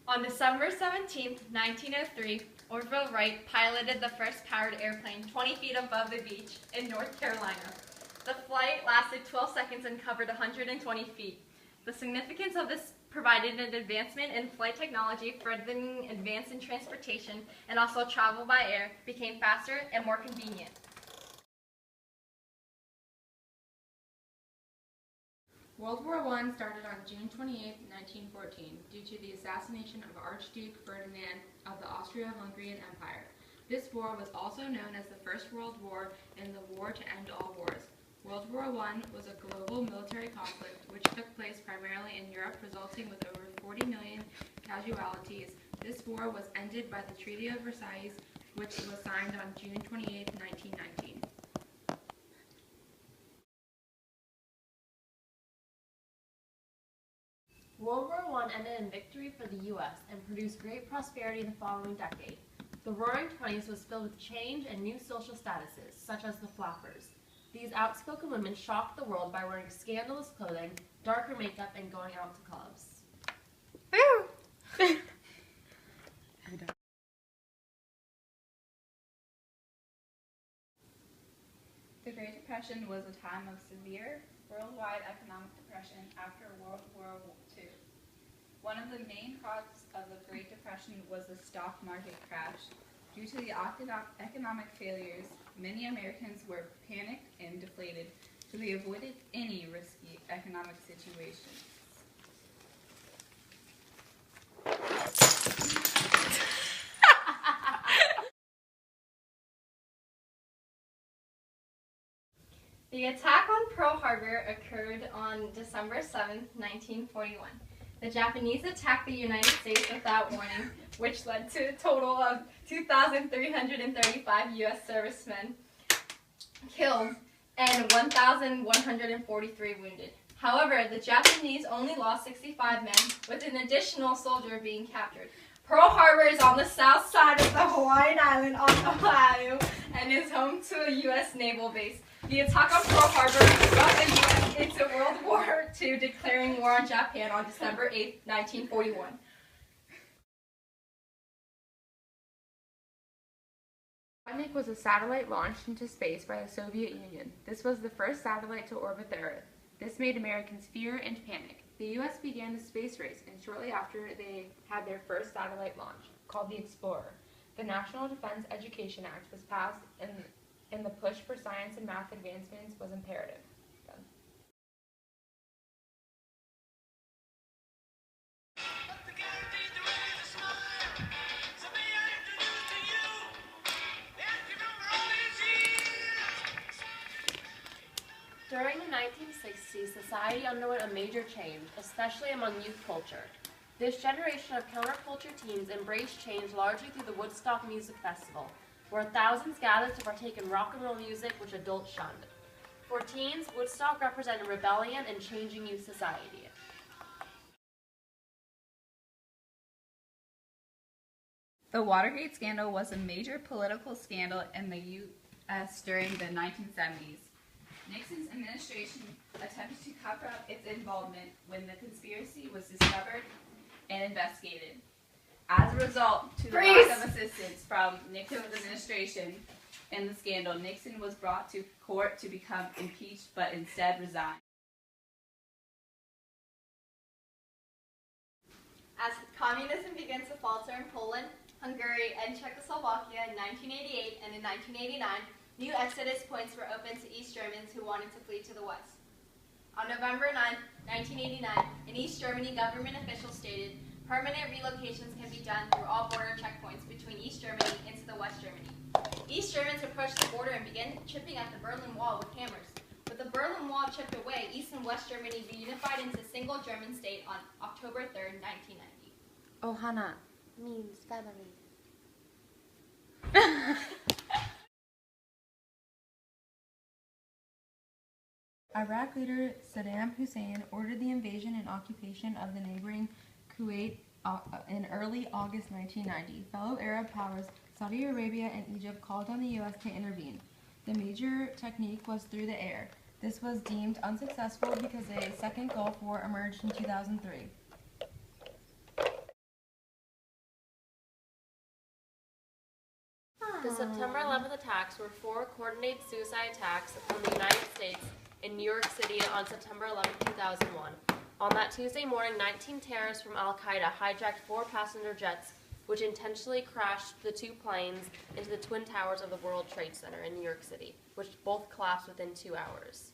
On December 17, 1903, Orville Wright piloted the first powered airplane 20 feet above the beach in North Carolina. The flight lasted 12 seconds and covered 120 feet. The significance of this provided an advancement in flight technology, furthering advance in transportation, and also travel by air became faster and more convenient. World War I started on June 28, 1914, due to the assassination of Archduke Ferdinand of the Austro-Hungarian Empire. This war was also known as the First World War and the War to End All Wars. World War I was a global military conflict which took place primarily in Europe, resulting with over 40 million casualties. This war was ended by the Treaty of Versailles, which was signed on June 28, 1919. World War I ended in victory for the U.S. and produced great prosperity the following decade. The Roaring Twenties was filled with change and new social statuses, such as the flappers. These outspoken women shocked the world by wearing scandalous clothing, darker makeup, and going out to clubs. The Great Depression was a time of severe worldwide economic depression after World War II. One of the main causes of the Great Depression was the stock market crash. Due to the economic failures, many Americans were panicked and deflated, so they avoided any risky economic situations. The attack on Pearl Harbor occurred on December 7, 1941. The Japanese attacked the United States without warning, which led to a total of 2,335 U.S. servicemen killed and 1,143 wounded. However, the Japanese only lost 65 men, with an additional soldier being captured. Pearl Harbor is on the south side of the Hawaiian island on Oahu and is home to a U.S. naval base. The attack on Pearl Harbor brought the U.S. into World War II, declaring war on Japan on December 8, 1941. Sputnik was a satellite launched into space by the Soviet Union. This was the first satellite to orbit the Earth. This made Americans fear and panic. The U.S. began the space race, and shortly after they had their first satellite launch, called the Explorer. The National Defense Education Act was passed, and the push for science and math advancements was imperative. Done. During the 1960s, society underwent a major change, especially among youth culture. This generation of counterculture teens embraced change largely through the Woodstock Music Festival, where thousands gathered to partake in rock and roll music which adults shunned. For teens, Woodstock represented rebellion and changing youth society. The Watergate scandal was a major political scandal in the U.S. during the 1970s. Nixon's administration attempted to cover up its involvement when the conspiracy was discovered and investigated. As a result, to the lack of assistance from Nixon's administration in the scandal, Nixon was brought to court to become impeached, but instead resigned. As communism began to falter in Poland, Hungary, and Czechoslovakia in 1988 and in 1989, new exodus points were opened to East Germans who wanted to flee to the West. On November 9, 1989, an East Germany government official stated, "Permanent relocations can be done through all border checkpoints between East Germany into the West Germany." East Germans approached the border and began chipping at the Berlin Wall with hammers. With the Berlin Wall chipped away, East and West Germany reunified into a single German state on October 3, 1990. Ohana means family. Iraq leader Saddam Hussein ordered the invasion and occupation of the neighboring Kuwait in early August 1990. Fellow Arab powers Saudi Arabia and Egypt called on the U.S. to intervene. The major technique was through the air. This was deemed unsuccessful because a second Gulf War emerged in 2003. The September 11th attacks were 4 coordinated suicide attacks on the United States in New York City on September 11, 2001. On that Tuesday morning, 19 terrorists from Al-Qaeda hijacked 4 passenger jets, which intentionally crashed the 2 planes into the Twin Towers of the World Trade Center in New York City, which both collapsed within 2 hours.